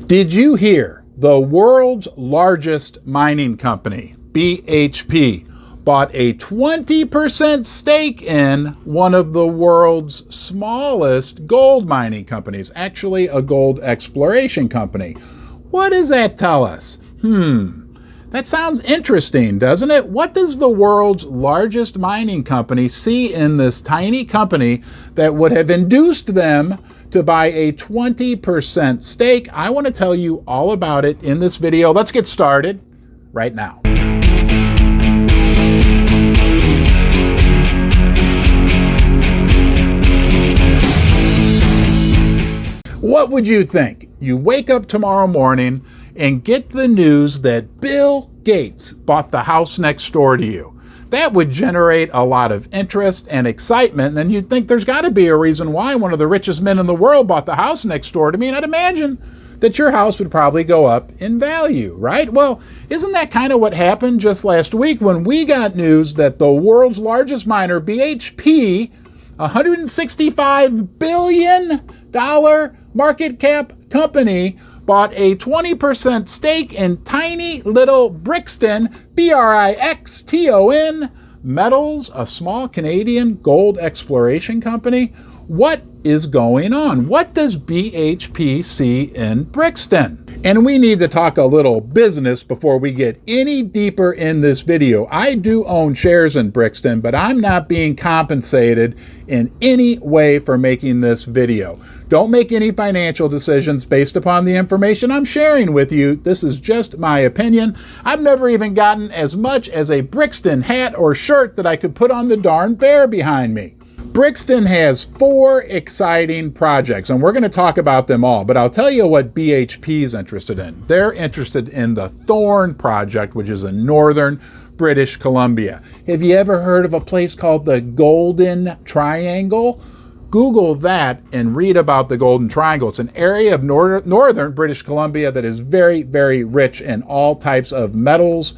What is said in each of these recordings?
Did you hear the world's largest mining company, BHP, bought a 20% stake in one of the world's smallest gold mining companies, actually a gold exploration company? What does that tell us? That sounds interesting, doesn't it? What does the world's largest mining company see in this tiny company that would have induced them to buy a 20% stake? I want to tell you all about it in this video. Let's get started right now. What would you think? You wake up tomorrow morning and get the news that Bill Gates bought the house next door to you. That would generate a lot of interest and excitement, and then you'd think there's got to be a reason why one of the richest men in the world bought the house next door to me, and I'd imagine that your house would probably go up in value, right? Well, isn't that kind of what happened just last week when we got news that the world's largest miner, BHP, $165 billion market cap company, bought a 20% stake in tiny little Brixton, Brixton Metals, a small Canadian gold exploration company? What is going on? What does BHP see in Brixton? And we need to talk a little business before we get any deeper in this video. I do own shares in Brixton, but I'm not being compensated in any way for making this video. Don't make any financial decisions based upon the information I'm sharing with you. This is just my opinion. I've never even gotten as much as a Brixton hat or shirt that I could put on the darn bear behind me. Brixton has 4 exciting projects, and we're going to talk about them all, but I'll tell you what BHP is interested in. They're interested in the Thorn project, which is in northern British Columbia. Have you ever heard of a place called the Golden Triangle? Google that and read about the Golden Triangle. It's an area of northern British Columbia that is very, very rich in all types of metals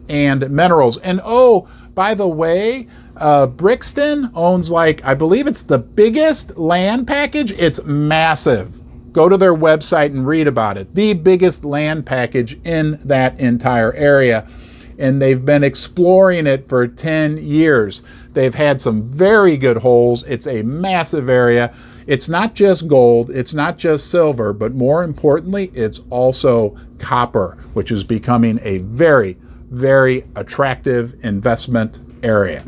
and minerals. And oh, by the way, Brixton owns, I believe it's the biggest land package. It's massive. Go to their website and read about it. The biggest land package in that entire area. And they've been exploring it for 10 years. They've had some very good holes. It's a massive area. It's not just gold, it's not just silver, but more importantly, it's also copper, which is becoming a very, very attractive investment area.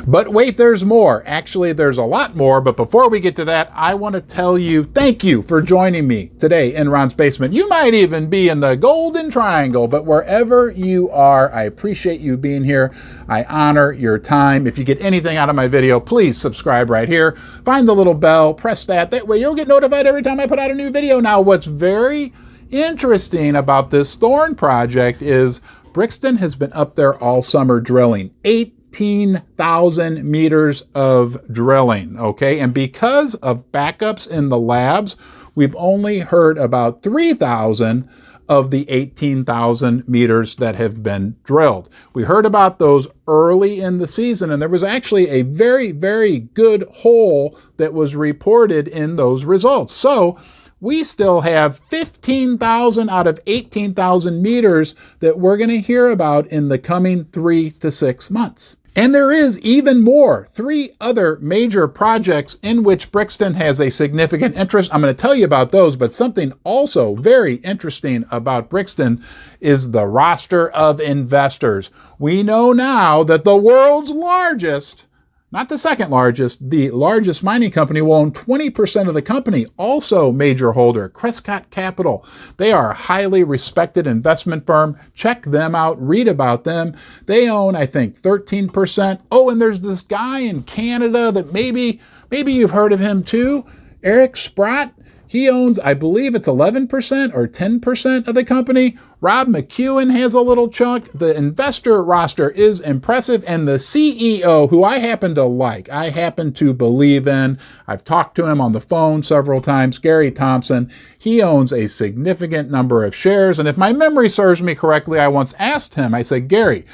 But wait, there's more. Actually, there's a lot more. But before we get to that, I want to tell you, thank you for joining me today in Ron's Basement. You might even be in the Golden Triangle, but wherever you are, I appreciate you being here. I honor your time. If you get anything out of my video, please subscribe right here. Find the little bell, press that. That way you'll get notified every time I put out a new video. Now, what's very interesting about this Thorn project is Brixton has been up there all summer drilling. 18,000 meters of drilling, okay? And because of backups in the labs, we've only heard about 3,000 of the 18,000 meters that have been drilled. We heard about those early in the season, and there was actually a very, very good hole that was reported in those results. So we still have 15,000 out of 18,000 meters that we're going to hear about in the coming 3 to 6 months. And there is even more, 3 other major projects in which Brixton has a significant interest. I'm going to tell you about those, but something also very interesting about Brixton is the roster of investors. We know now that the world's largest, not the second largest, the largest mining company will own 20% of the company. Also major holder, Crescat Capital. They are a highly respected investment firm. Check them out, read about them. They own, I think, 13%. Oh, and there's this guy in Canada that maybe you've heard of him too, Eric Sprott. He owns, I believe it's 11% or 10% of the company. Rob McEwen has a little chunk. The investor roster is impressive. And the CEO, who I happen to like, I happen to believe in, I've talked to him on the phone several times, Gary Thompson, he owns a significant number of shares. And if my memory serves me correctly, I once asked him, I said, Gary,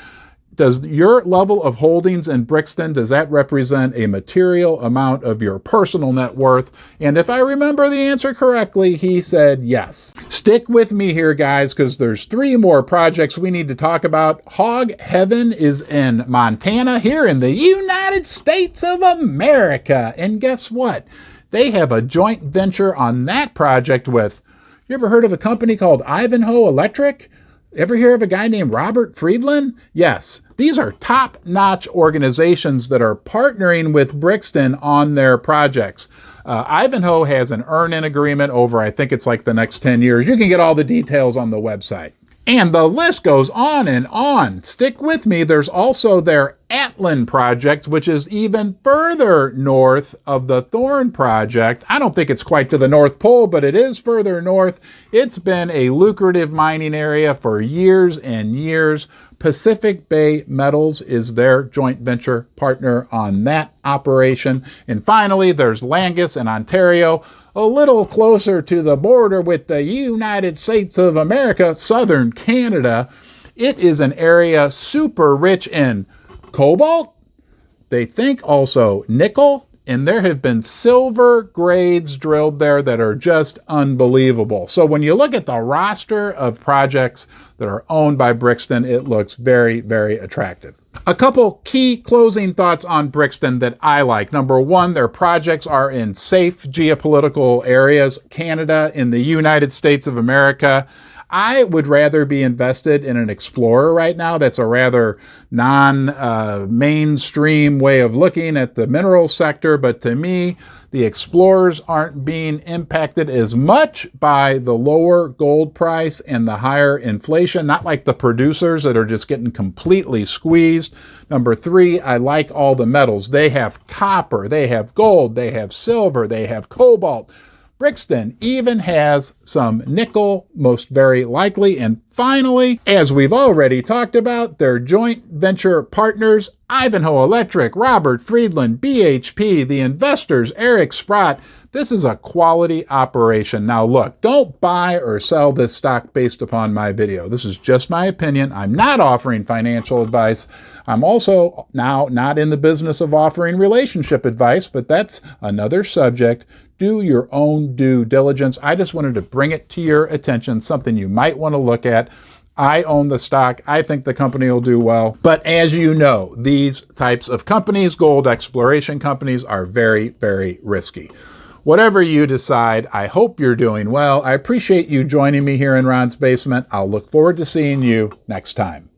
Does your level of holdings in Brixton, does that represent a material amount of your personal net worth? And if I remember the answer correctly, he said yes. Stick with me here, guys, because there's 3 more projects we need to talk about. Hog Heaven is in Montana, here in the United States of America. And guess what? They have a joint venture on that project with, you ever heard of a company called Ivanhoe Electric? Ever hear of a guy named Robert Friedland? Yes, these are top-notch organizations that are partnering with Brixton on their projects. Ivanhoe has an earn-in agreement over, I think it's like the next 10 years. You can get all the details on the website. And the list goes on and on. Stick with me. There's also their Atlan project, which is even further north of the Thorn project. I don't think it's quite to the North Pole, but it is further north. It's been a lucrative mining area for years and years. Pacific Bay Metals is their joint venture partner on that operation. And finally, there's Langus in Ontario, a little closer to the border with the United States of America, southern Canada. It is an area super rich in cobalt, they think also nickel, and there have been silver grades drilled there that are just unbelievable. So when you look at the roster of projects that are owned by Brixton, it looks very, very attractive. A couple key closing thoughts on Brixton that I like. Number 1, their projects are in safe geopolitical areas, Canada and the United States of America. I would rather be invested in an explorer right now. That's a rather non-mainstream way of looking at the mineral sector. But to me, the explorers aren't being impacted as much by the lower gold price and the higher inflation, not like the producers that are just getting completely squeezed. Number 3, I like all the metals. They have copper, they have gold, they have silver, they have cobalt. Brixton even has some nickel, most very likely. And finally, as we've already talked about, their joint venture partners, Ivanhoe Electric, Robert Friedland, BHP, the investors, Eric Sprott. This is a quality operation. Now look, don't buy or sell this stock based upon my video. This is just my opinion. I'm not offering financial advice. I'm also now not in the business of offering relationship advice, but that's another subject. Do your own due diligence. I just wanted to bring it to your attention, something you might want to look at. I own the stock. I think the company will do well. But as you know, these types of companies, gold exploration companies, are very, very risky. Whatever you decide, I hope you're doing well. I appreciate you joining me here in Ron's Basement. I'll look forward to seeing you next time.